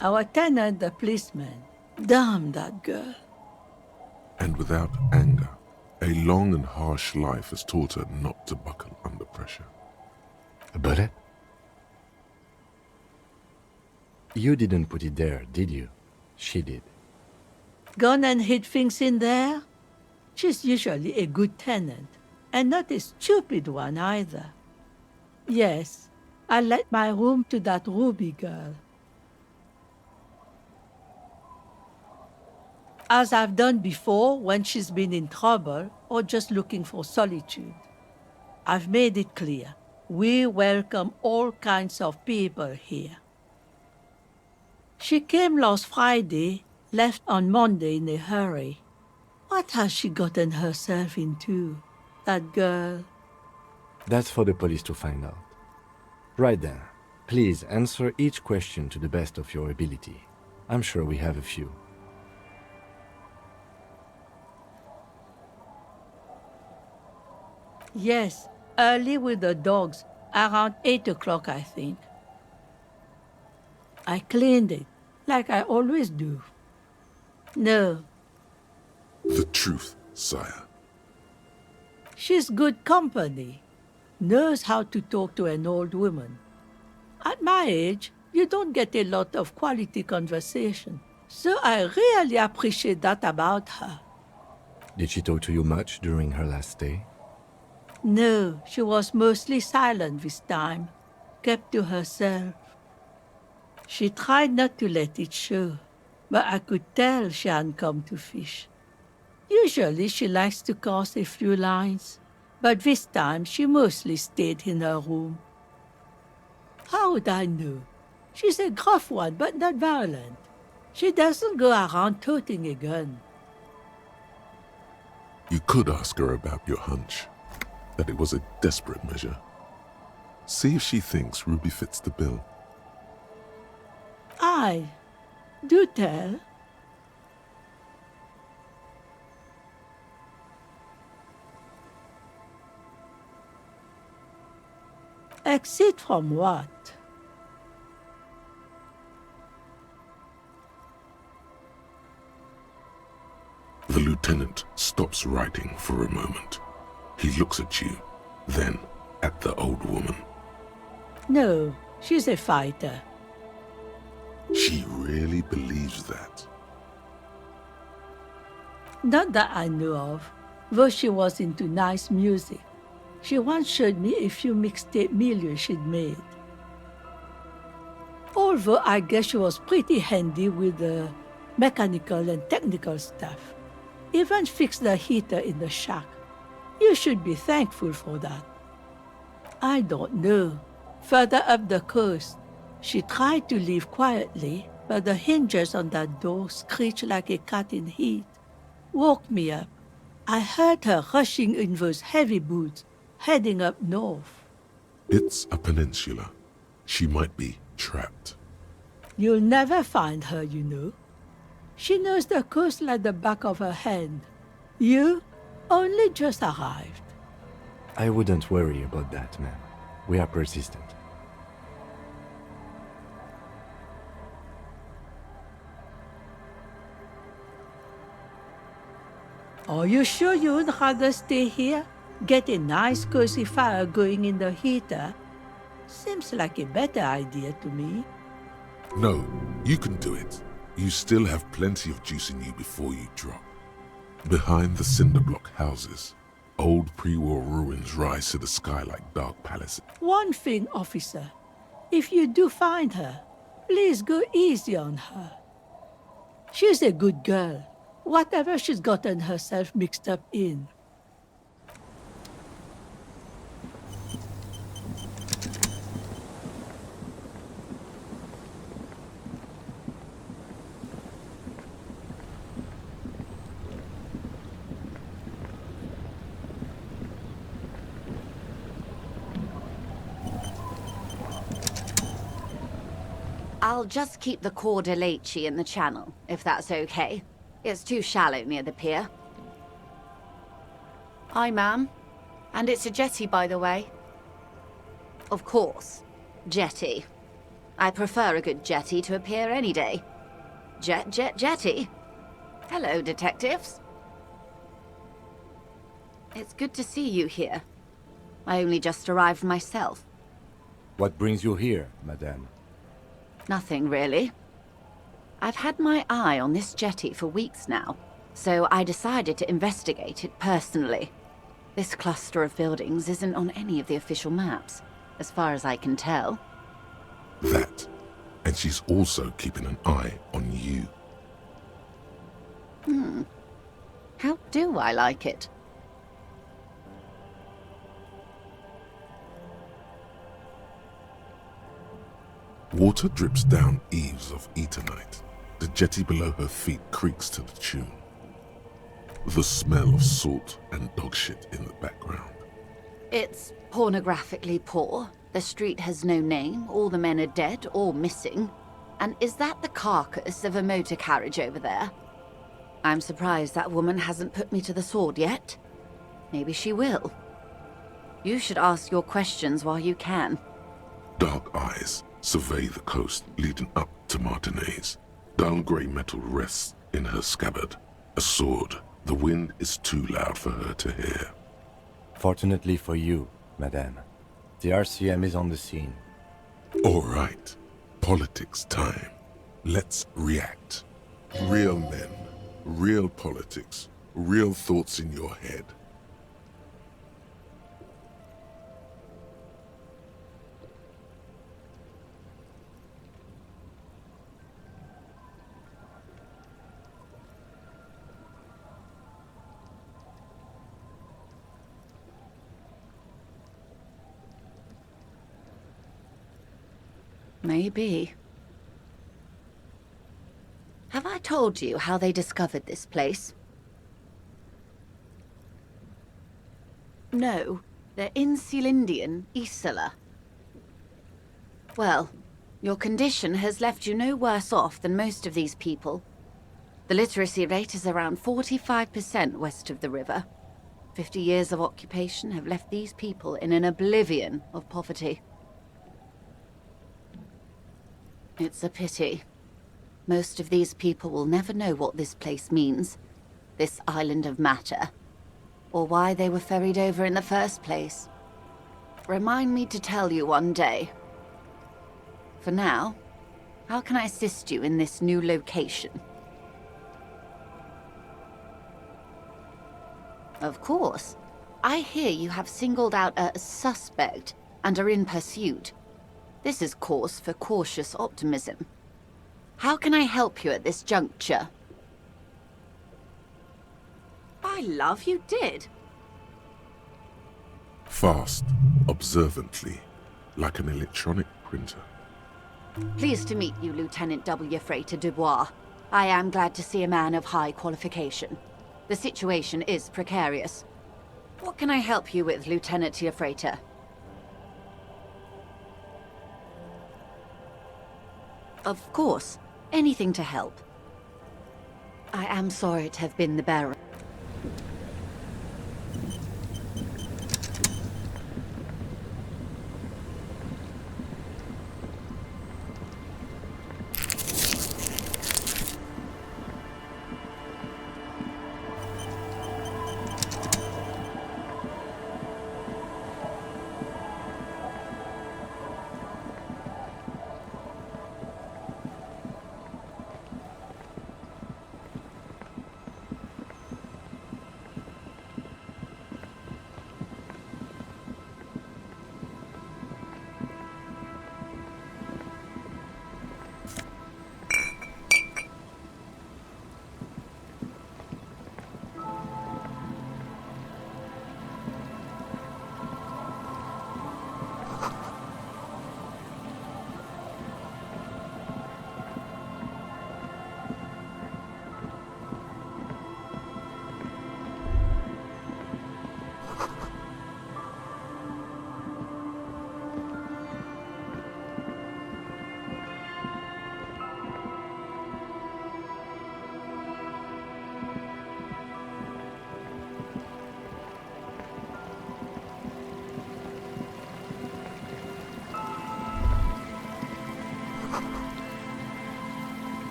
Our tenant, the policeman. Damn that girl. And without anger, a long and harsh life has taught her not to buckle under pressure. A bullet? You didn't put it there, did you? She did. Gone and hid things in there? She's usually a good tenant, and not a stupid one either. Yes, I let my room to that Ruby girl. As I've done before when she's been in trouble or just looking for solitude. I've made it clear. We welcome all kinds of people here. She came last Friday, left on Monday in a hurry. What has she gotten herself into, that girl? That's for the police to find out. Right then, please answer each question to the best of your ability. I'm sure we have a few. Yes, early with the dogs, around 8 o'clock, I think. I cleaned it, like I always do. No. The truth, sire. She's good company. Knows how to talk to an old woman. At my age, you don't get a lot of quality conversation. So I really appreciate that about her. Did she talk to you much during her last stay? No, she was mostly silent this time. Kept to herself. She tried not to let it show, but I could tell she hadn't come to fish. Usually she likes to cast a few lines, but this time she mostly stayed in her room. How would I know? She's a gruff one, but not violent. She doesn't go around toting a gun. You could ask her about your hunch, that it was a desperate measure. See if she thinks Ruby fits the bill. Aye. Do tell. Exit from what? The lieutenant stops writing for a moment. He looks at you, then at the old woman. No, she's a fighter. She really believes that. Not that I know of, though she was into nice music. She once showed me a few mixtape milieu she'd made. Although I guess she was pretty handy with the mechanical and technical stuff. Even fixed the heater in the shack. You should be thankful for that. I don't know. Further up the coast, she tried to leave quietly, but the hinges on that door screeched like a cat in heat. Woke me up. I heard her rushing in those heavy boots, heading up north. It's a peninsula. She might be trapped. You'll never find her, you know. She knows the coast like the back of her hand. You only just arrived. I wouldn't worry about that, man. We are persistent. Are you sure you'd rather stay here? Get a nice cozy fire going in the heater? Seems like a better idea to me. No, you can do it. You still have plenty of juice in you before you drop. Behind the cinder block houses, old pre-war ruins rise to the sky like dark palaces. One thing, officer. If you do find her, please go easy on her. She's a good girl. Whatever she's gotten herself mixed up in. I'll just keep the Corda Lacey in the channel, if that's okay. It's too shallow near the pier. Aye, ma'am. And it's a jetty, by the way. Of course. Jetty. I prefer a good jetty to a pier any day. Jetty? Hello, detectives. It's good to see you here. I only just arrived myself. What brings you here, madame? Nothing, really. I've had my eye on this jetty for weeks now, so I decided to investigate it personally. This cluster of buildings isn't on any of the official maps, as far as I can tell. That. And she's also keeping an eye on you. How do I like it? Water drips down eaves of Eternite. The jetty below her feet creaks to the tune. The smell of salt and dog shit in the background. It's pornographically poor. The street has no name, all the men are dead or missing. And is that the carcass of a motor carriage over there? I'm surprised that woman hasn't put me to the sword yet. Maybe she will. You should ask your questions while you can. Dark eyes survey the coast leading up to Martinez. Dull grey metal rests in her scabbard. A sword. The wind is too loud for her to hear. Fortunately for you, madame, the RCM is on the scene. All right. Politics time. Let's react. Real men, real politics, real thoughts in your head. Maybe. Have I told you how they discovered this place? No, they're in Celindian, Acele. Well, your condition has left you no worse off than most of these people. The literacy rate is around 45% west of the river. 50 years of occupation have left these people in an oblivion of poverty. It's a pity. Most of these people will never know what this place means, this island of matter, or why they were ferried over in the first place. Remind me to tell you one day. For now, how can I assist you in this new location? Of course. I hear you have singled out a suspect and are in pursuit. This is cause for cautious optimism. How can I help you at this juncture? By love, you did. Fast, observantly, like an electronic printer. Pleased to meet you, Lieutenant W. Freighter Dubois. I am glad to see a man of high qualification. The situation is precarious. What can I help you with, Lieutenant Freighter? Of course. Anything to help. I am sorry to have been the bearer.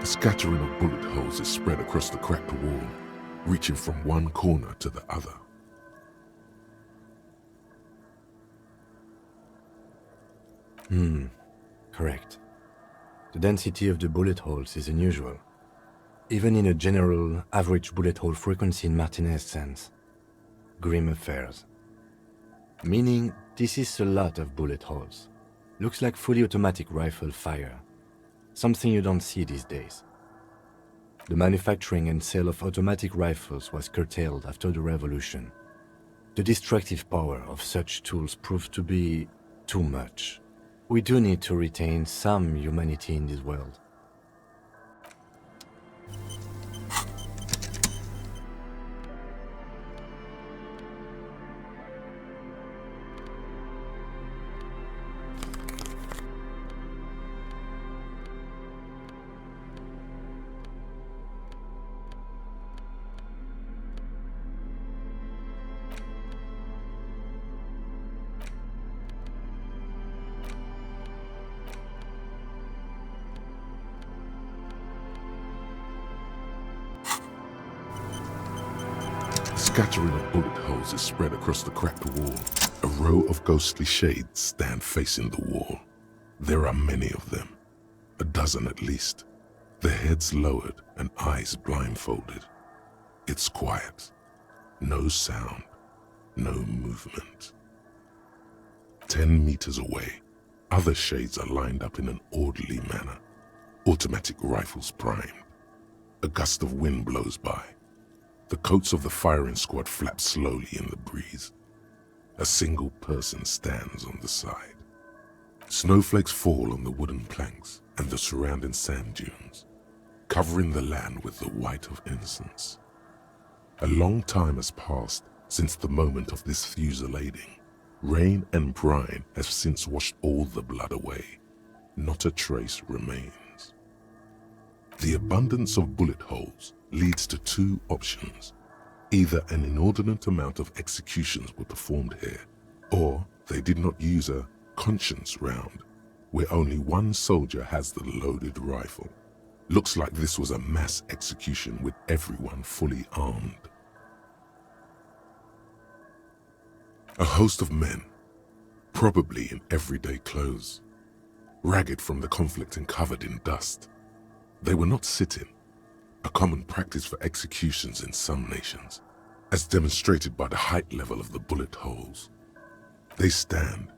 A scattering of bullet holes is spread across the cracked wall, reaching from one corner to the other. Correct. The density of the bullet holes is unusual, even in a general average bullet hole frequency in Martinez sense. Grim affairs. Meaning, this is a lot of bullet holes. Looks like fully automatic rifle fire. Something you don't see these days. The manufacturing and sale of automatic rifles was curtailed after the revolution. The destructive power of such tools proved to be too much. We do need to retain some humanity in this world. Scattering of bullet holes is spread across the cracked wall. A row of ghostly shades stand facing the wall. There are many of them, a dozen at least, their heads lowered and eyes blindfolded. It's quiet. No sound, no movement. 10 meters away, other shades are lined up in an orderly manner, automatic rifles primed. A gust of wind blows by. The coats of the firing squad flap slowly in the breeze. A single person stands on the side. Snowflakes fall on the wooden planks and the surrounding sand dunes, covering the land with the white of innocence. A long time has passed since the moment of this fusillading. Rain and brine have since washed all the blood away. Not a trace remains. The abundance of bullet holes leads to two options. Either an inordinate amount of executions were performed here, or they did not use a conscience round, where only one soldier has the loaded rifle. Looks like this was a mass execution with everyone fully armed. A host of men, probably in everyday clothes, ragged from the conflict and covered in dust. They were not sitting, a common practice for executions in some nations, as demonstrated by the height level of the bullet holes. They stand,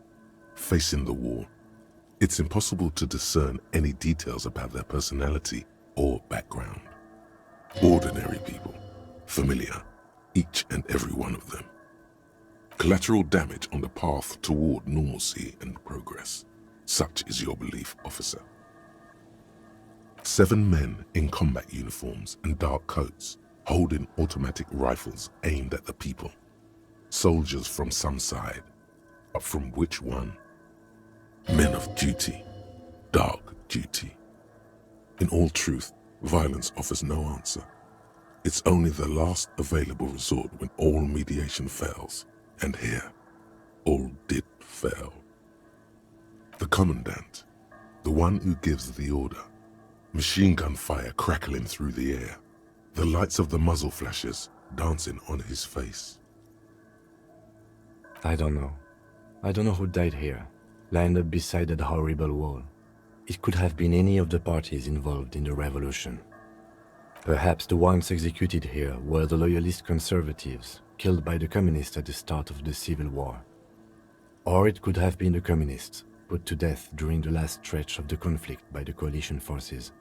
facing the wall. It's impossible to discern any details about their personality or background. Ordinary people, familiar, each and every one of them. Collateral damage on the path toward normalcy and progress. Such is your belief, officer. 7 men in combat uniforms and dark coats, holding automatic rifles aimed at the people. Soldiers from some side, but from which one? Men of duty, dark duty. In all truth, violence offers no answer. It's only the last available resort when all mediation fails, and here, all did fail. The commandant, the one who gives the order, machine gun fire crackling through the air, the lights of the muzzle flashes dancing on his face. I don't know. I don't know who died here, lined up beside that horrible wall. It could have been any of the parties involved in the revolution. Perhaps the ones executed here were the loyalist conservatives, killed by the communists at the start of the Civil War. Or it could have been the communists, put to death during the last stretch of the conflict by the coalition forces.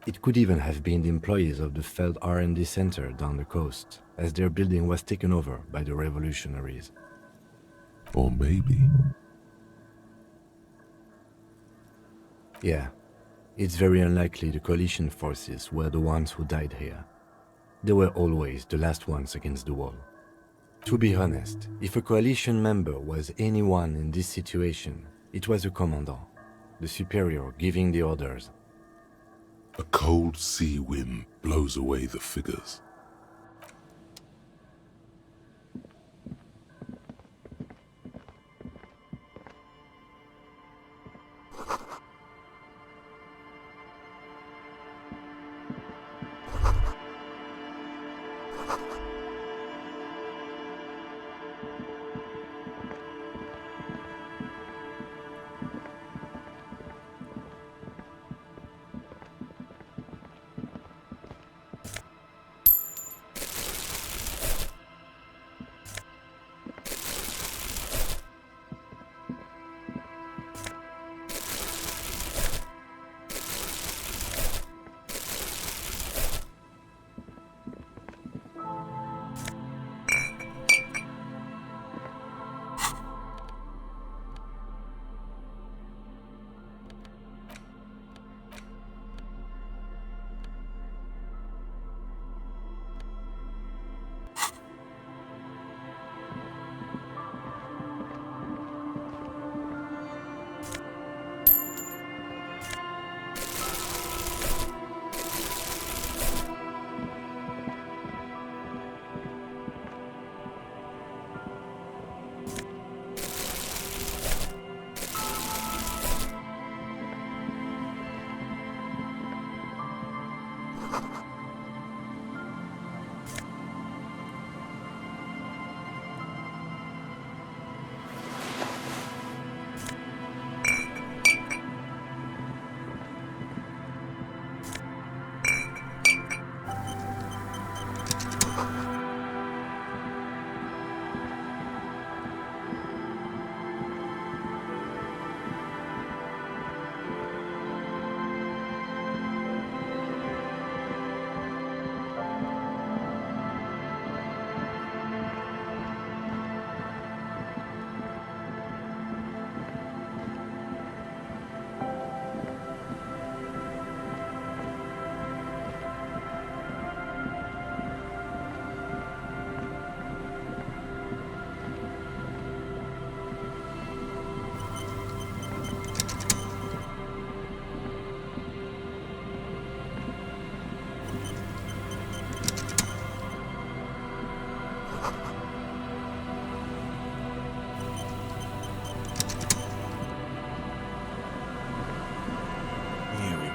It could even have been the employees of the failed R&D center down the coast, as their building was taken over by the revolutionaries. Or maybe... Yeah, it's very unlikely the coalition forces were the ones who died here. They were always the last ones against the wall. To be honest, if a coalition member was anyone in this situation, it was a commandant, the superior giving the orders. A cold sea wind blows away the figures.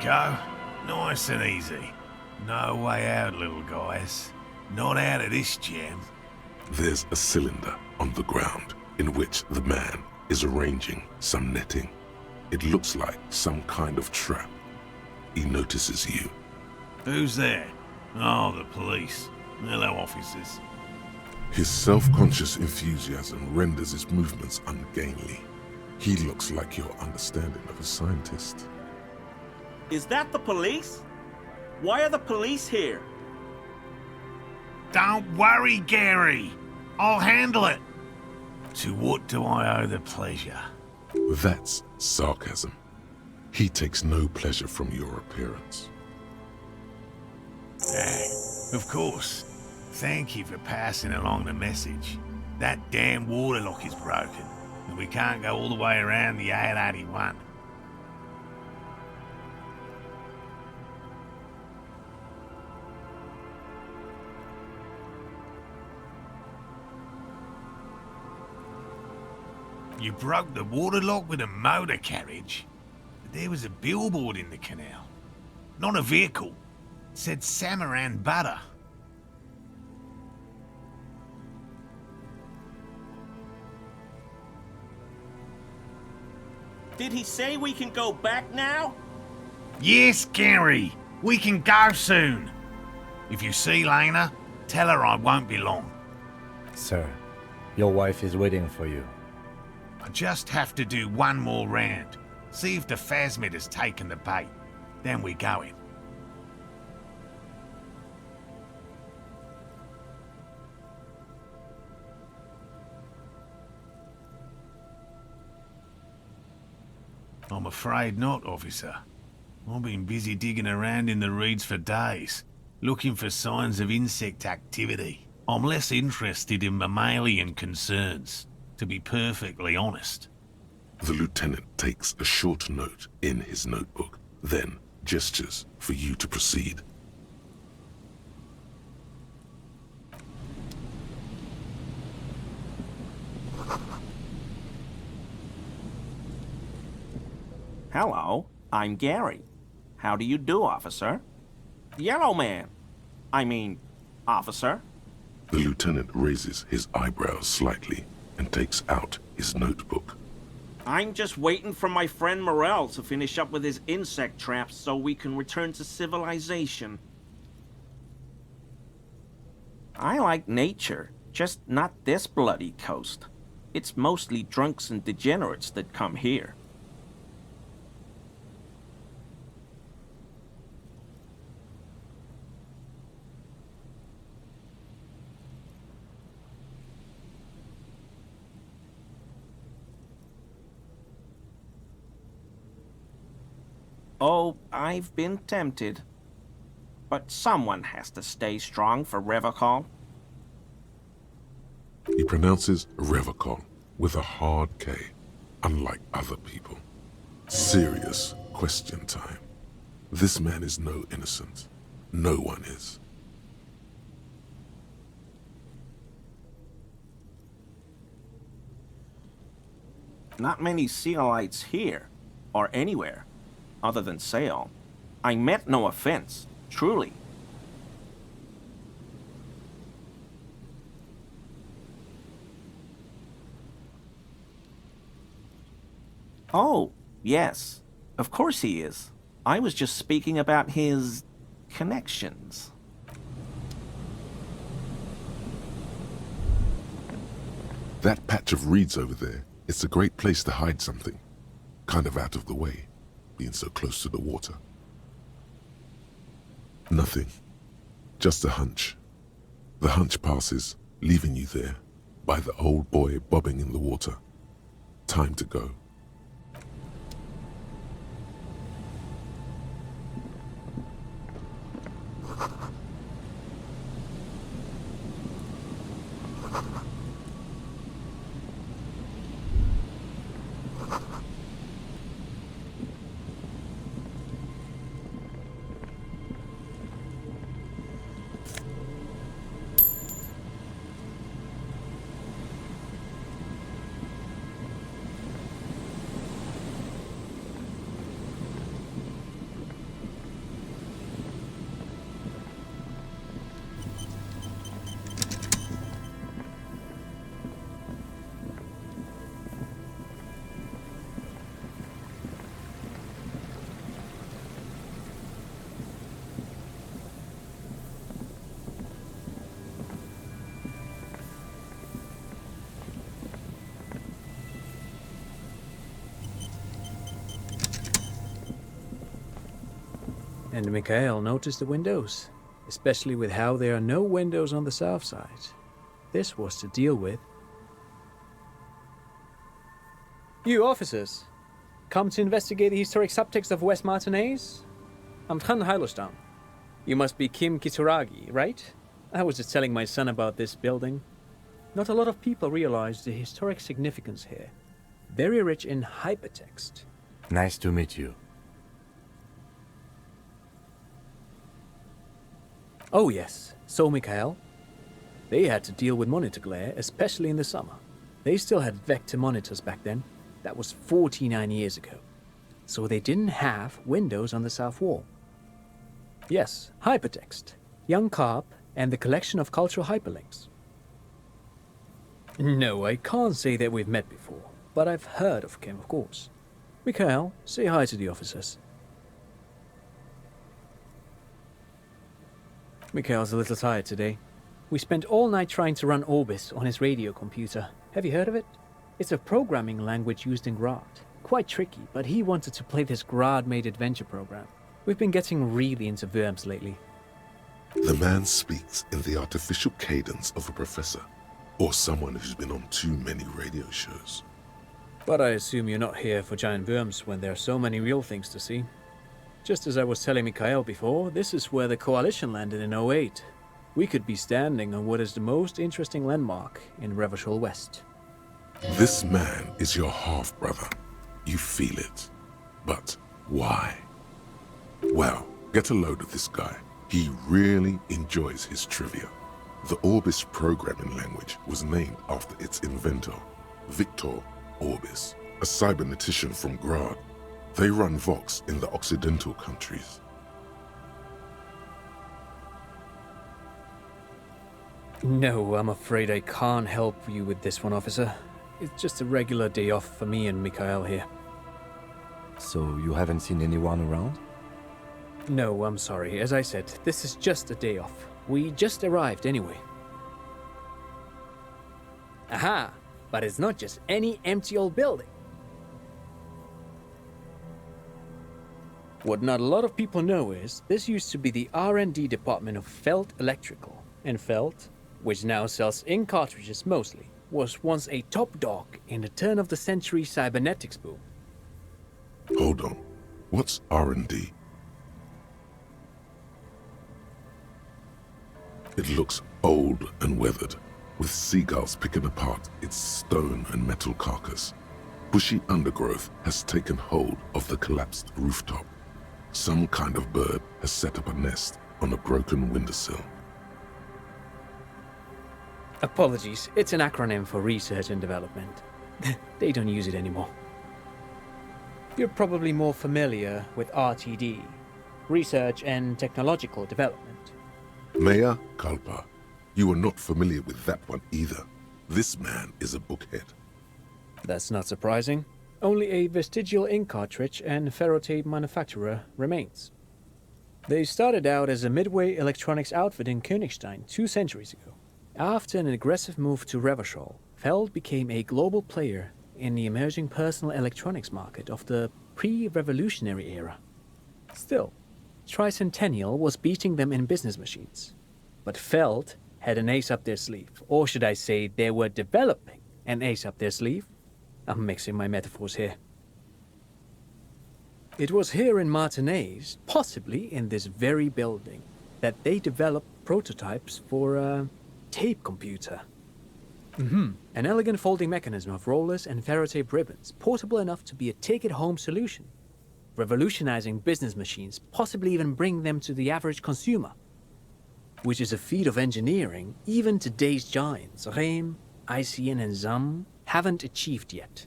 Go. Nice and easy. No way out, little guys. Not out of this jam. There's a cylinder on the ground in which the man is arranging some netting. It looks like some kind of trap. He notices you. Who's there? Oh, the police. Hello, officers. His self-conscious enthusiasm renders his movements ungainly. He looks like your understanding of a scientist. Is that the police? Why are the police here? Don't worry, Gary. I'll handle it. To what do I owe the pleasure? That's sarcasm. He takes no pleasure from your appearance. Of course. Thank you for passing along the message. That damn water lock is broken, and we can't go all the way around the Ale-81. You broke the water lock with a motor carriage? There was a billboard in the canal. Not a vehicle. It said Samaran Butter. Did he say we can go back now? Yes, Gary. We can go soon. If you see Lena, tell her I won't be long. Sir, your wife is waiting for you. I just have to do one more round. See if the phasmid has taken the bait. Then we go in. I'm afraid not, officer. I've been busy digging around in the reeds for days, looking for signs of insect activity. I'm less interested in mammalian concerns, to be perfectly honest. The lieutenant takes a short note in his notebook, then gestures for you to proceed. Hello, I'm Gary. How do you do, officer? Yellow man. I mean, officer. The lieutenant raises his eyebrows slightly and takes out his notebook. I'm just waiting for my friend Morel to finish up with his insect traps so we can return to civilization. I like nature, just not this bloody coast. It's mostly drunks and degenerates that come here. Oh, I've been tempted. But someone has to stay strong for Revocol. He pronounces Revocol with a hard K, unlike other people. Serious question time. This man is no innocent. No one is. Not many Sealites here, or anywhere, other than Sail. I meant no offense, truly. Oh, yes. Of course he is. I was just speaking about his connections. That patch of reeds over there, it's a great place to hide something. Kind of out of the way, being so close to the water. Nothing. Just a hunch. The hunch passes, leaving you there, by the old boy bobbing in the water. Time to go. And Mikhail noticed the windows, especially with how there are no windows on the south side. This was to deal with. You officers, come to investigate the historic subtext of West Martinez? I'm Khan Heidelstam. You must be Kim Kituragi, right? I was just telling my son about this building. Not a lot of people realize the historic significance here. Very rich in hypertext. Nice to meet you. Oh yes, so Mikhail. They had to deal with monitor glare, especially in the summer. They still had vector monitors back then. That was 49 years ago. So they didn't have windows on the south wall. Yes, hypertext, young carp, and the collection of cultural hyperlinks. No, I can't say that we've met before, but I've heard of Kim, of course. Mikhail, say hi to the officers. Mikhail's a little tired today. We spent all night trying to run Orbis on his radio computer. Have you heard of it? It's a programming language used in Grad. Quite tricky, but he wanted to play this Grad-made adventure program. We've been getting really into Worms lately. The man speaks in the artificial cadence of a professor, or someone who's been on too many radio shows. But I assume you're not here for giant worms when there are so many real things to see. Just as I was telling Mikhail before, this is where the Coalition landed in '08. We could be standing on what is the most interesting landmark in Revachol West. This man is your half-brother. You feel it. But why? Well, get a load of this guy. He really enjoys his trivia. The Orbis programming language was named after its inventor, Victor Orbis, a cybernetician from Grad. They run Vox in the Occidental countries. No, I'm afraid I can't help you with this one, officer. It's just a regular day off for me and Mikhail here. So you haven't seen anyone around? No, I'm sorry. As I said, this is just a day off. We just arrived anyway. Aha! But it's not just any empty old building. What not a lot of people know is, this used to be the R&D department of Felt Electrical. And Felt, which now sells ink cartridges mostly, was once a top dog in the turn-of-the-century cybernetics boom. Hold on. What's R&D? It looks old and weathered, with seagulls picking apart its stone and metal carcass. Bushy undergrowth has taken hold of the collapsed rooftop. Some kind of bird has set up a nest on a broken windowsill. Apologies, it's an acronym for research and development. They don't use it anymore. You're probably more familiar with RTD, Research and Technological Development. Mea culpa. You are not familiar with that one either. This man is a bookhead. That's not surprising. Only a vestigial ink cartridge and ferrotape manufacturer remains. They started out as a midway electronics outfit in Königstein 2 centuries ago. After an aggressive move to Revachol, Feld became a global player in the emerging personal electronics market of the pre-revolutionary era. Still, Tricentennial was beating them in business machines. But Feld had an ace up their sleeve, or should I say they were developing an ace up their sleeve. I'm mixing my metaphors here. It was here in Martinez, possibly in this very building, that they developed prototypes for a tape computer. An elegant folding mechanism of rollers and ferrotape ribbons, portable enough to be a take-it-home solution, revolutionizing business machines, possibly even bring them to the average consumer, which is a feat of engineering even today's giants, Rehm, ICN and ZAM, haven't achieved yet.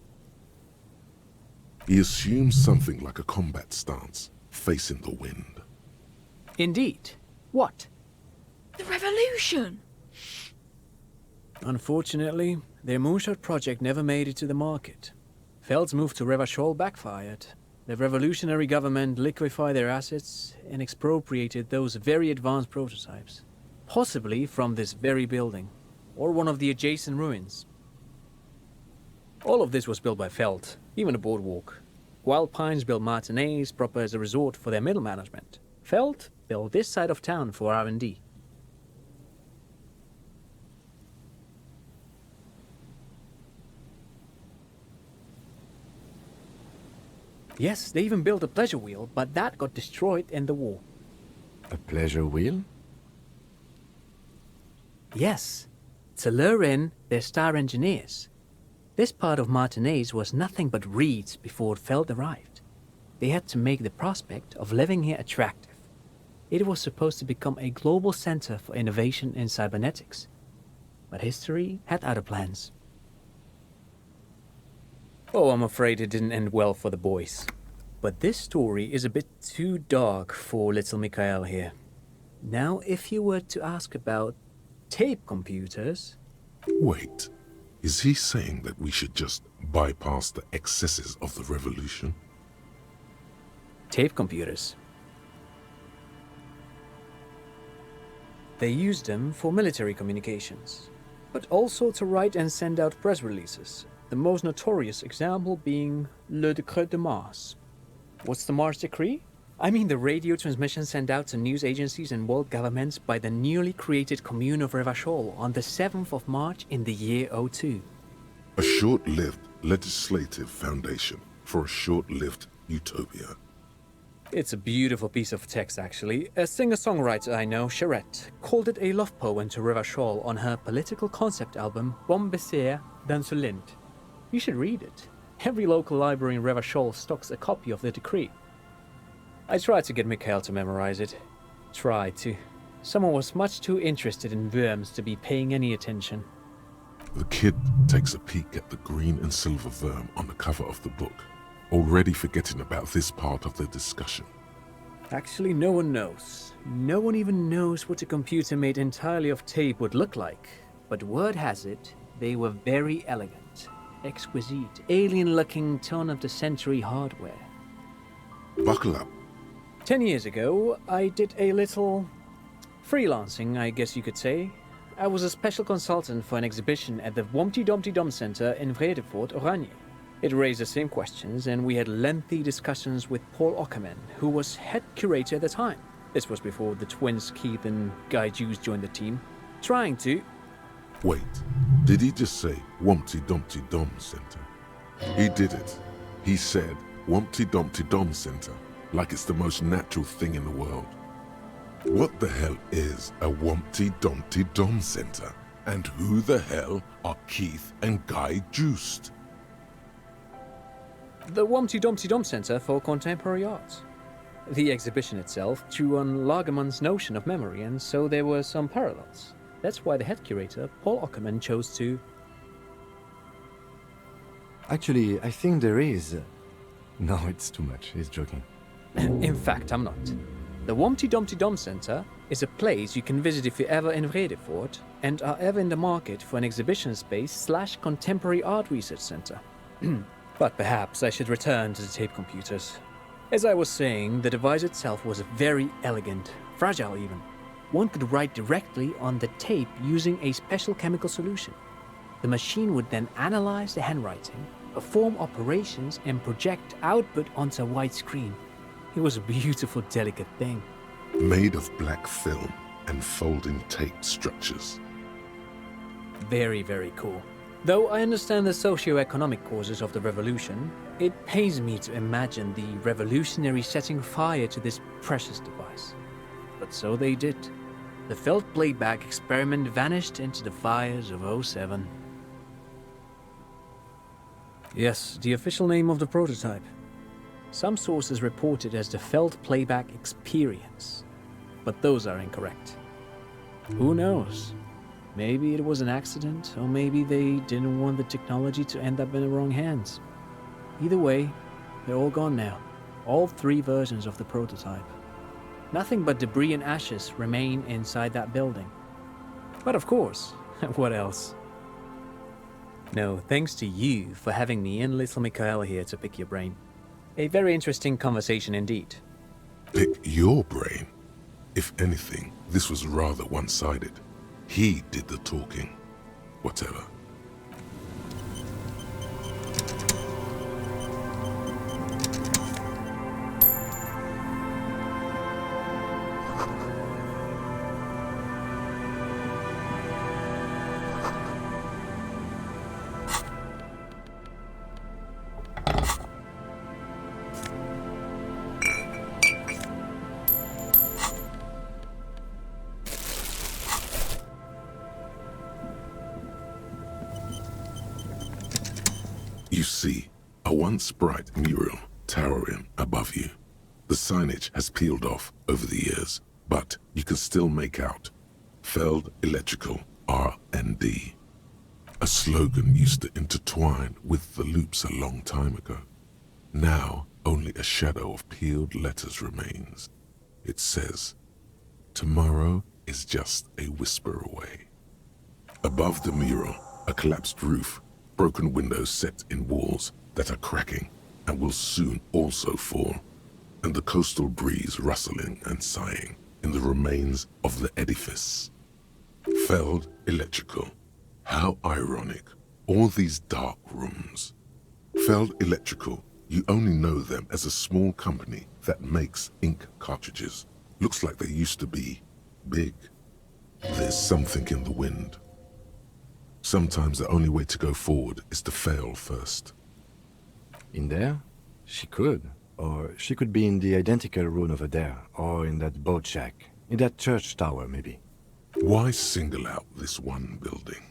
He assumes something like a combat stance, facing the wind. Indeed. What? The revolution! Unfortunately, their moonshot project never made it to the market. Feld's move to Revachol backfired. The revolutionary government liquefied their assets and expropriated those very advanced prototypes, possibly from this very building, or one of the adjacent ruins. All of this was built by Feld, even the boardwalk. Wild Pines built Martinez proper as a resort for their middle management. Feld built this side of town for R&D. Yes, they even built a pleasure wheel, but that got destroyed in the war. A pleasure wheel? Yes, to lure in their star engineers. This part of Martinez was nothing but reeds before Feld arrived. They had to make the prospect of living here attractive. It was supposed to become a global center for innovation in cybernetics. But history had other plans. Oh, I'm afraid it didn't end well for the boys. But this story is a bit too dark for little Mikhail here. Now, if you were to ask about tape computers... Wait, is he saying that we should just bypass the excesses of the revolution? Tape computers. They used them for military communications, but also to write and send out press releases. The most notorious example being Le Décret de Mars. What's the Mars Decree? I mean the radio transmission sent out to news agencies and world governments by the newly created Commune of Revachol on the 7th of March in the year 02. A short-lived legislative foundation for a short-lived utopia. It's a beautiful piece of text, actually. A singer-songwriter I know, Charette, called it a love poem to Revachol on her political concept album Bon Baiser dans ce Lind. You should read it. Every local library in Revachol stocks a copy of the decree. I tried to get Mikhail to memorize it. Tried to. Someone was much too interested in worms to be paying any attention. The kid takes a peek at the green and silver worm on the cover of the book, already forgetting about this part of the discussion. Actually, no one knows. No one even knows what a computer made entirely of tape would look like. But word has it, they were very elegant, exquisite, alien-looking turn-of-the-century hardware. Buckle up. 10 years ago, I did a little freelancing, I guess you could say. I was a special consultant for an exhibition at the Wompty Dumpty Dum Center in Vredefort, Oranje. It raised the same questions, and we had lengthy discussions with Paul Ockerman, who was head curator at the time. This was before the twins Keith and Guy Juice joined the team, trying to... Wait, did he just say Wompty Dumpty Dum Center? He did it. He said Wompty Dumpty Dum Center, like it's the most natural thing in the world. What the hell is a Wompty Dumpty Dum Center? And who the hell are Keith and Guy Juiced? The Wompty Dumpty Dum Center for Contemporary Art. The exhibition itself drew on Lagerman's notion of memory, and so there were some parallels. That's why the head curator, Paul Ockerman, chose to... Actually, I think there is. No, it's too much. He's joking. In fact, I'm not. The Wompty Dumpty Dum Center is a place you can visit if you're ever in Vredefort and are ever in the market for an exhibition space / contemporary art research center. But perhaps I should return to the tape computers. As I was saying, the device itself was very elegant, fragile even. One could write directly on the tape using a special chemical solution. The machine would then analyze the handwriting, perform operations, and project output onto a white screen. It was a beautiful, delicate thing. Made of black film and folding tape structures. Very, very cool. Though I understand the socio-economic causes of the revolution, it pains me to imagine the revolutionaries setting fire to this precious device. But so they did. The felt playback experiment vanished into the fires of '07. Yes, the official name of the prototype. Some sources report it as the Felt Playback Experience, but those are incorrect. Who knows? Maybe it was an accident, or maybe they didn't want the technology to end up in the wrong hands. Either way, they're all gone now. All 3 versions of the prototype. Nothing but debris and ashes remain inside that building. But of course, what else? No, thanks to you for having me and little Mikhail here to pick your brain. A very interesting conversation indeed. Pick your brain. If anything, this was rather one-sided. He did the talking. Whatever. You see, a once bright mural towering above you. The signage has peeled off over the years, but you can still make out Feld Electrical R&D. A slogan used to intertwine with the loops a long time ago. Now, only a shadow of peeled letters remains. It says, "Tomorrow is just a whisper away." Above the mural, a collapsed roof, broken windows set in walls that are cracking and will soon also fall, and the coastal breeze rustling and sighing in the remains of the edifice. Feld Electrical. How ironic. All these dark rooms. Feld Electrical, you only know them as a small company that makes ink cartridges. Looks like they used to be big. There's something in the wind. Sometimes the only way to go forward is to fail first. In there? She could. Or she could be in the identical room over there, or in that boat shack, in that church tower, maybe. Why single out this one building?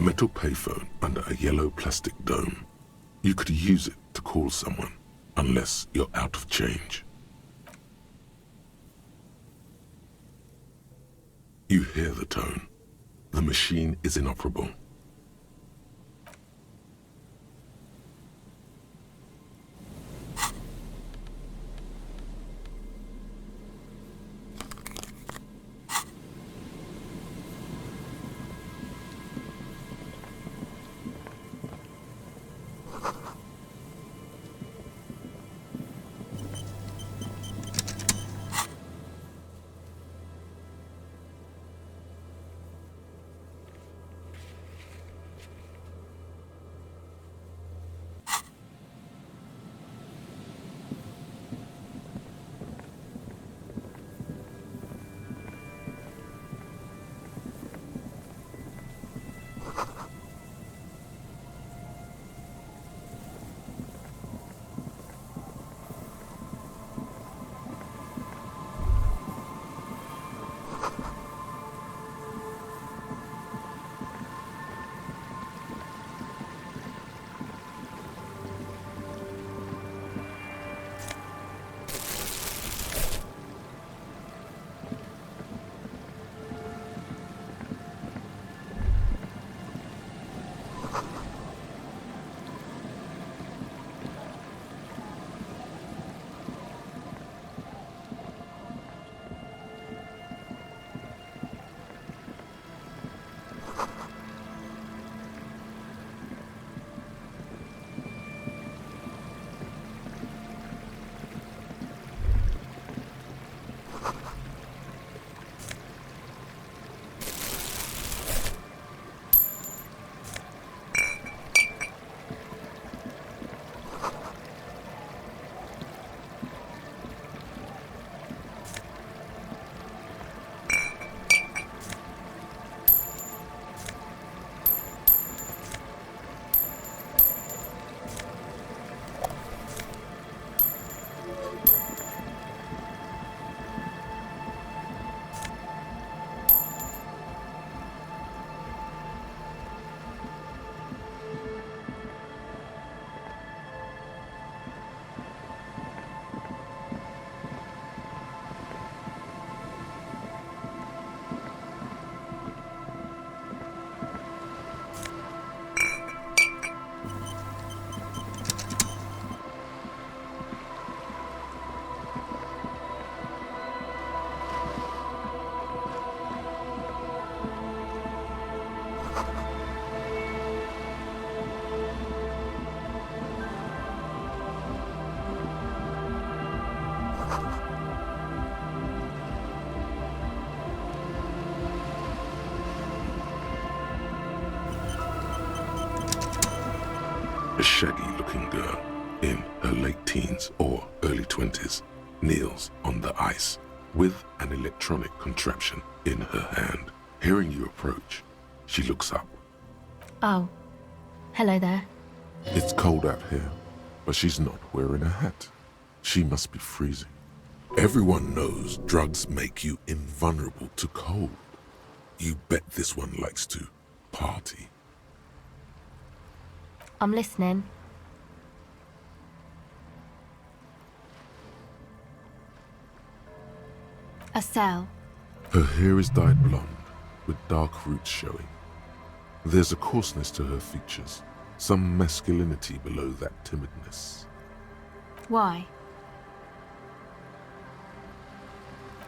metal payphone under a yellow plastic dome. You could use it to call someone, unless you're out of change. You hear the tone. The machine is inoperable. A shaggy-looking girl in her late teens or early 20s kneels on the ice with an electronic contraption in her hand. Hearing you approach, she looks up. Oh, hello there. It's cold out here, but she's not wearing a hat. She must be freezing. Everyone knows drugs make you invulnerable to cold. You bet this one likes to party. I'm listening. Acele. Her hair is dyed blonde, with dark roots showing. There's a coarseness to her features, some masculinity below that timidness. Why?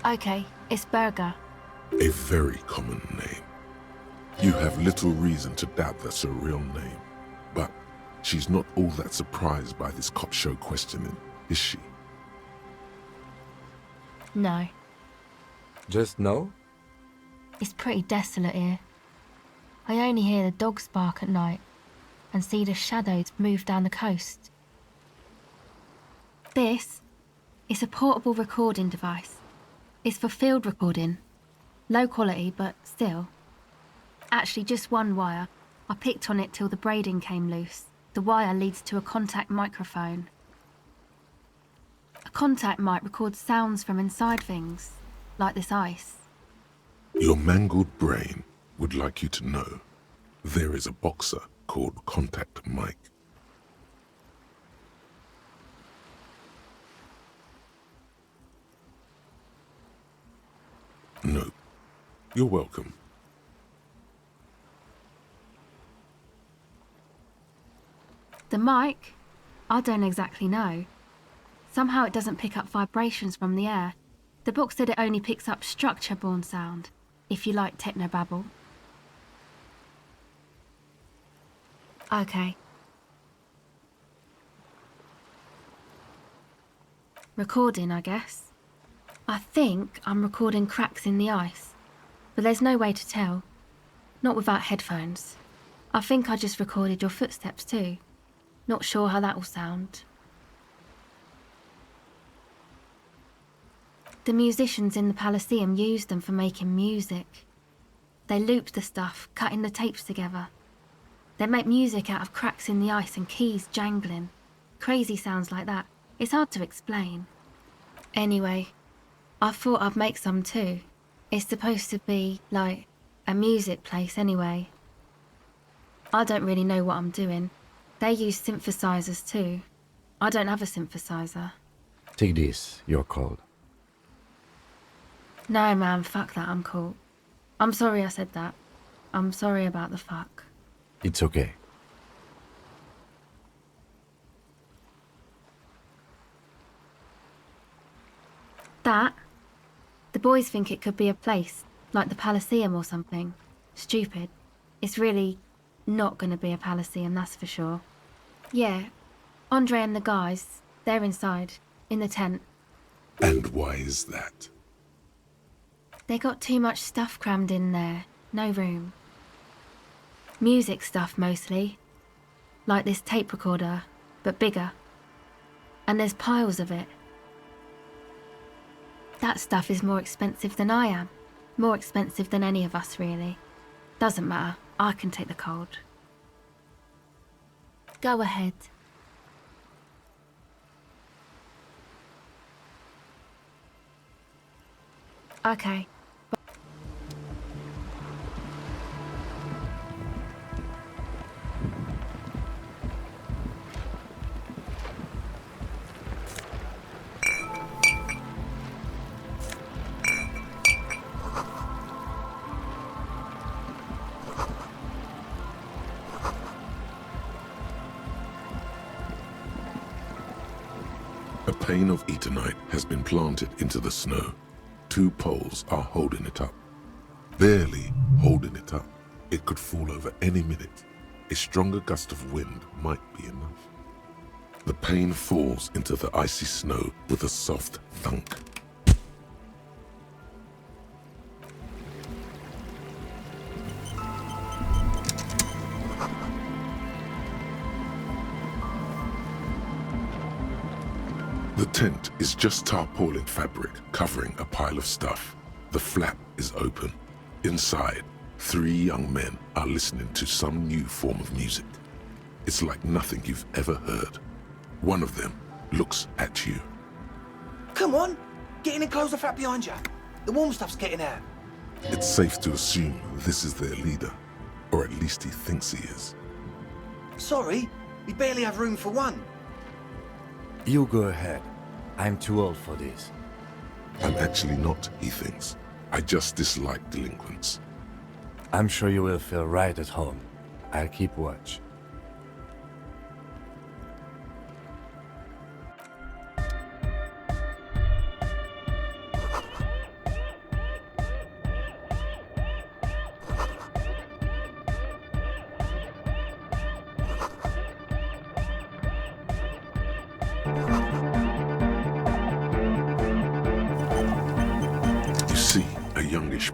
Okay, it's Berger. A very common name. You have little reason to doubt that's her real name, but she's not all that surprised by this cop show questioning, is she? No. Just no? It's pretty desolate here. I only hear the dogs bark at night and see the shadows move down the coast. This is a portable recording device. It's for field recording. Low quality, but still. Actually, just one wire. I picked on it till the braiding came loose. The wire leads to a contact microphone. A contact mic records sounds from inside things, like this ice. Your mangled brain would like you to know There is a boxer called Contact Mike. No, you're welcome. The mic? I don't exactly know. Somehow it doesn't pick up vibrations from the air. The book said it only picks up structure-borne sound, if you like technobabble. Okay. Recording, I guess. I think I'm recording cracks in the ice, but there's no way to tell. Not without headphones. I think I just recorded your footsteps too. Not sure how that will sound. The musicians in the Palaceum used them for making music. They looped the stuff, cutting the tapes together. They make music out of cracks in the ice and keys jangling. Crazy sounds like that. It's hard to explain. Anyway, I thought I'd make some too. It's supposed to be, like, a music place anyway. I don't really know what I'm doing. They use synthesizers too. I don't have a synthesizer. Take this, you're cold. No man, fuck that, I'm cool. I'm sorry I said that. I'm sorry about the fuck. It's okay. That? The boys think it could be a place, like the Palaceum or something. Stupid. It's really not gonna be a Palaceum, that's for sure. Yeah, Andre and the guys, they're inside, in the tent. And why is that? They got too much stuff crammed in there, no room. Music stuff mostly. Like this tape recorder, but bigger. And there's piles of it. That stuff is more expensive than I am. More expensive than any of us, really. Doesn't matter, I can take the cold. Go ahead. Okay. A pane of eternite has been planted into the snow. 2 poles are holding it up. Barely holding it up. It could fall over any minute. A stronger gust of wind might be enough. The pane falls into the icy snow with a soft thunk. The tent is just tarpaulin fabric covering a pile of stuff. The flap is open. Inside, 3 young men are listening to some new form of music. It's like nothing you've ever heard. One of them looks at you. Come on, get in and close the flap behind you. The warm stuff's getting out. It's safe to assume this is their leader, or at least he thinks he is. Sorry, we barely have room for one. You go ahead. I'm too old for this. I'm actually not, he thinks. I just dislike delinquents. I'm sure you will feel right at home. I'll keep watch.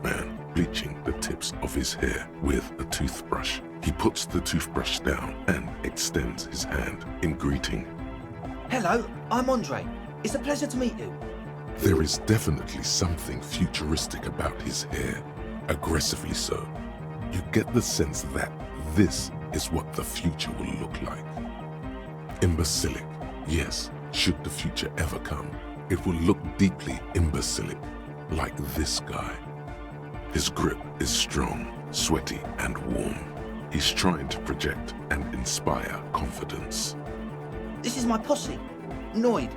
Man bleaching the tips of his hair with a toothbrush. He puts the toothbrush down and extends his hand in greeting. Hello, I'm Andre. It's a pleasure to meet you. There is definitely something futuristic about his hair, aggressively so. You get the sense that this is what the future will look like. Imbecilic, yes, should the future ever come, it will look deeply imbecilic, like this guy. His grip is strong, sweaty, and warm. He's trying to project and inspire confidence. This is my posse, Noid.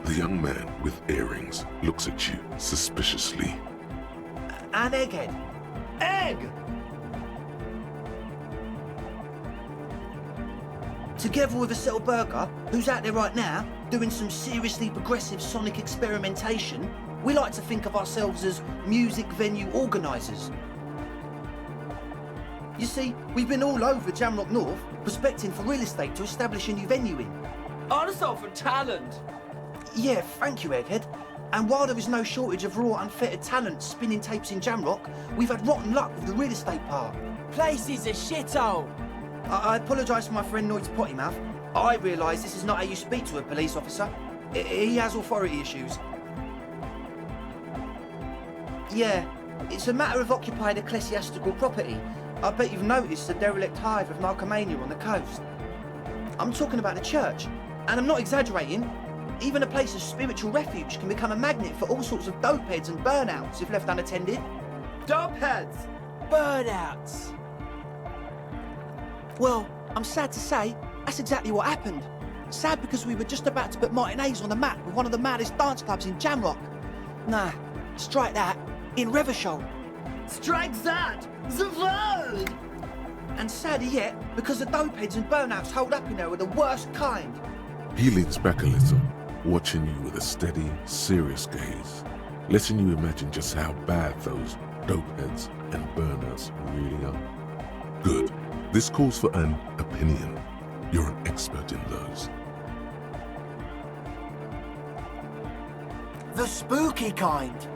The young man with earrings looks at you suspiciously. And Egghead. Egg! Together with Acele Berger, who's out there right now, doing some seriously progressive sonic experimentation, we like to think of ourselves as music venue organisers. You see, we've been all over Jamrock North, prospecting for real estate to establish a new venue in. Also for talent. Yeah, thank you, Egghead. And while there is no shortage of raw, unfettered talent spinning tapes in Jamrock, we've had rotten luck with the real estate part. Place is a shithole. I apologise for my friend Noid's potty mouth. I realise this is not how you speak to a police officer. He has authority issues. Yeah, it's a matter of occupied ecclesiastical property. I bet you've noticed the derelict hive of narcomania on the coast. I'm talking about the church, and I'm not exaggerating. Even a place of spiritual refuge can become a magnet for all sorts of dopeheads and burnouts if left unattended. Dopeheads! Burnouts! Well, I'm sad to say, that's exactly what happened. Sad because we were just about to put matinees on the map with one of the maddest dance clubs in Jamrock. Nah, strike that, in Revershol. Strike that! The world! And sadder yet, because the dopeheads and burnouts holed up in there were the worst kind. He leans back a little, watching you with a steady, serious gaze, letting you imagine just how bad those dopeheads and burnouts really are. Good. This calls for an opinion. You're an expert in those. The spooky kind.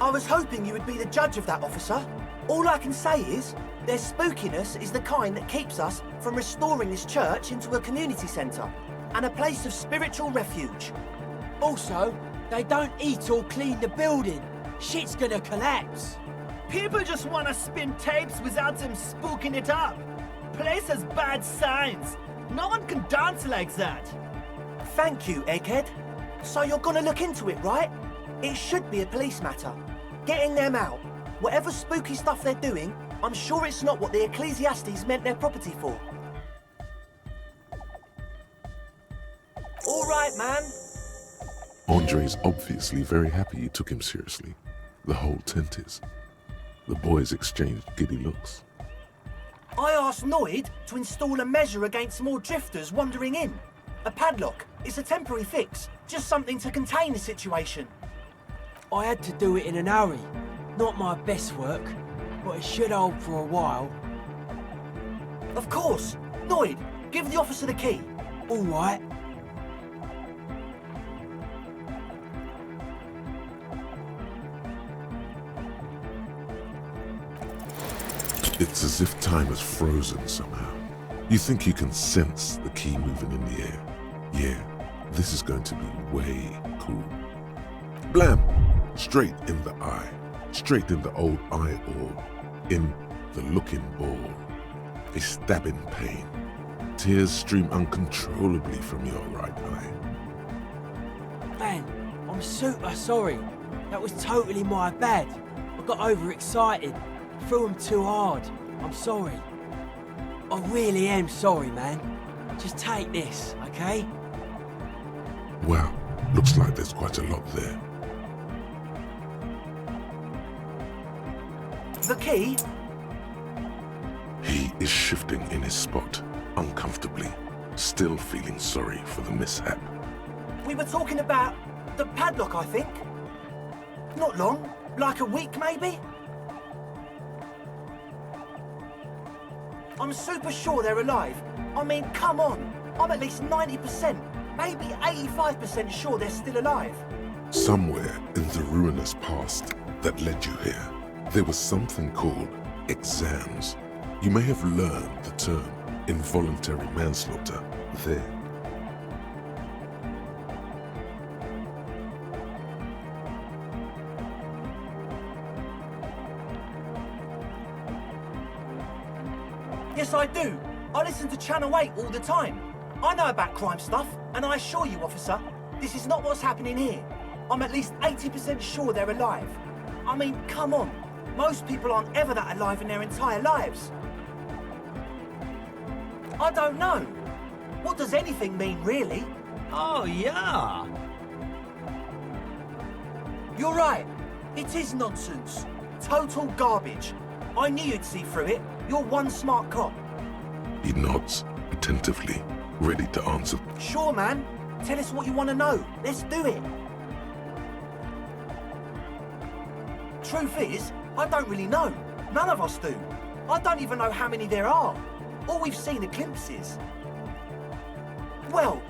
I was hoping you would be the judge of that, officer. All I can say is, their spookiness is the kind that keeps us from restoring this church into a community centre and a place of spiritual refuge. Also, they don't eat or clean the building. Shit's gonna collapse. People just wanna spin tapes without them spooking it up. Place has bad signs. No one can dance like that. Thank you, Egghead. So you're gonna look into it, right? It should be a police matter. Getting them out. Whatever spooky stuff they're doing, I'm sure it's not what the Ecclesiastes meant their property for. All right, man. Andre's obviously very happy you took him seriously. The whole tent is. The boys exchanged giddy looks. I asked Noid to install a measure against more drifters wandering in. A padlock. It's a temporary fix. Just something to contain the situation. I had to do it in an hurry. Not my best work, but it should hold for a while. Of course. Noid, give the officer the key. All right. It's as if time has frozen somehow. You think you can sense the key moving in the air. Yeah, this is going to be way cool. Blam! Straight in the eye. Straight in the old eye orb. In the looking ball. A stabbing pain. Tears stream uncontrollably from your right eye. Man, I'm super sorry. That was totally my bad. I got overexcited. Threw him too hard. I'm sorry. I really am sorry, man. Just take this, okay? Wow, looks like there's quite a lot there. The key? He is shifting in his spot, uncomfortably, still feeling sorry for the mishap. We were talking about the padlock, I think. Not long, like a week maybe? I'm super sure they're alive. I mean, come on. I'm at least 90%, maybe 85% sure they're still alive. Somewhere in the ruinous past that led you here, there was something called exams. You may have learned the term involuntary manslaughter there. Yes, I do. I listen to Channel 8 all the time. I know about crime stuff, and I assure you, officer, this is not what's happening here. I'm at least 80% sure they're alive. I mean, come on. Most people aren't ever that alive in their entire lives. I don't know. What does anything mean, really? Oh, yeah. You're right. It is nonsense. Total garbage. I knew you'd see through it. You're one smart cop. He nods attentively, ready to answer. Sure, man. Tell us what you want to know. Let's do it. Truth is, I don't really know. None of us do. I don't even know how many there are. All we've seen are glimpses. Well,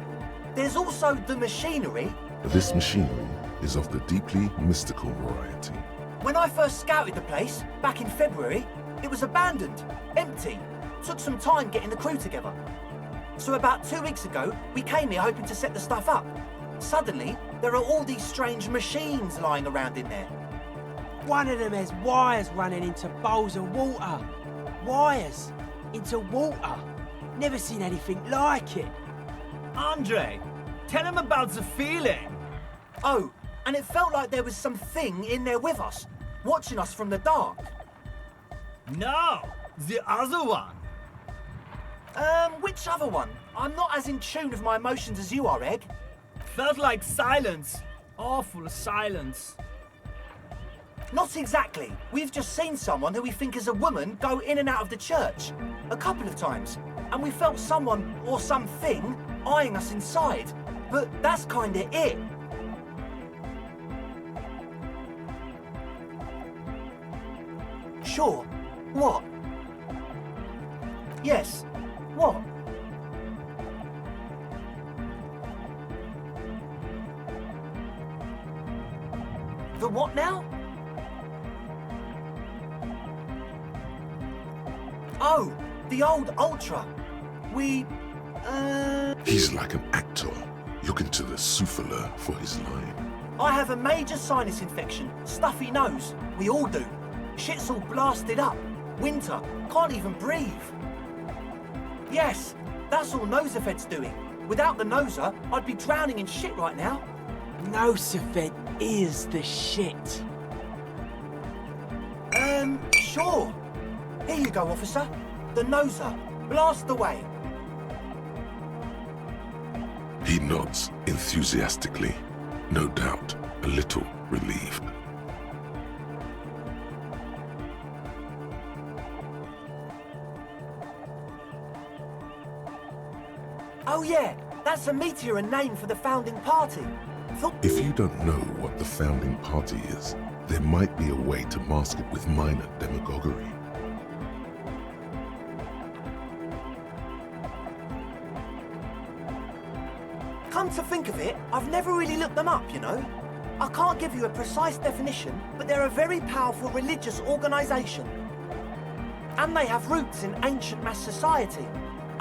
there's also the machinery. This machinery is of the deeply mystical variety. When I first scouted the place, back in February, it was abandoned, empty. Took some time getting the crew together. So about 2 weeks ago, we came here hoping to set the stuff up. Suddenly, there are all these strange machines lying around in there. One of them has wires running into bowls of water. Wires into water. Never seen anything like it. Andre, tell him about the feeling. Oh, and it felt like there was something in there with us, watching us from the dark. No, the other one. Which other one? I'm not as in tune with my emotions as you are, Egg. Felt like silence. Awful silence. Not exactly. We've just seen someone who we think is a woman go in and out of the church. A couple of times. And we felt someone, or something, eyeing us inside. But that's kinda it. Sure. What? Yes. What? The what now? Oh, the old Ultra. He's like an actor, looking to the souffleur for his line. I have a major sinus infection, stuffy nose. We all do. Shit's all blasted up. Winter, can't even breathe. Yes, that's all Nosafed's doing. Without the Noser, I'd be drowning in shit right now. Nosafed is the shit. Sure. Here you go, officer. The Noser. Blast away. He nods enthusiastically, no doubt a little relieved. Oh yeah, that's a meteor and name for the founding party. If you don't know what the founding party is, there might be a way to mask it with minor demagoguery. Come to think of it, I've never really looked them up, you know. I can't give you a precise definition, but they're a very powerful religious organisation. And they have roots in ancient mass society.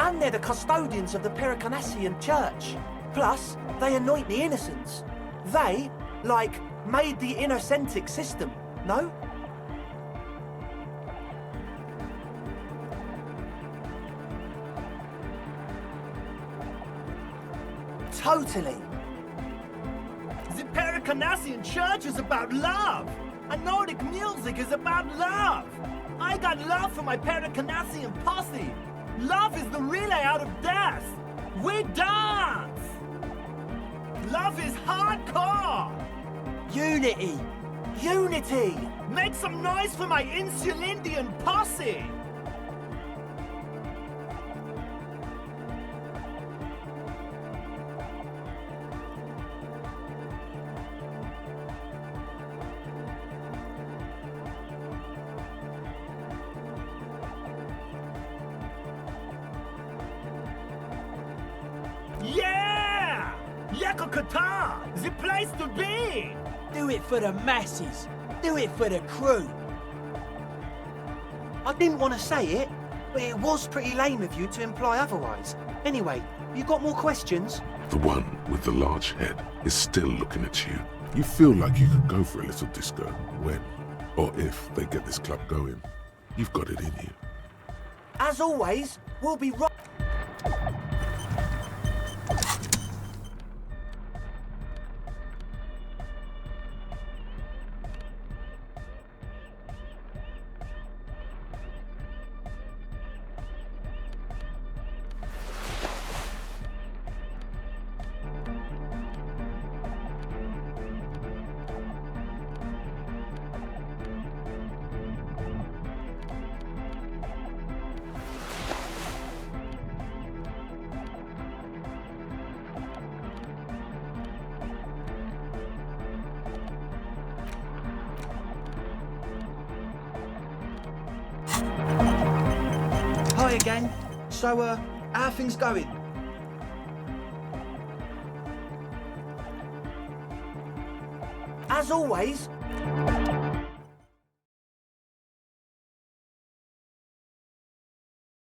And they're the custodians of the Pericanassian Church. Plus, they anoint the innocents. They, like, made the innocentic system, no? Totally. The Pericanassian Church is about love. And Nordic music is about love. I got love for my Pericanassian posse. Love is the relay out of death. We dance. Love is hardcore. Unity. Unity. Make some noise for my Insulindian posse. Yeah! Yakokata! The place to be! Do it for the masses. Do it for the crew. I didn't want to say it, but it was pretty lame of you to imply otherwise. Anyway, you got more questions? The one with the large head is still looking at you. You feel like you could go for a little disco when, or if they get this club going. You've got it in you. As always, we'll be right... gang. So, how are things going? As always,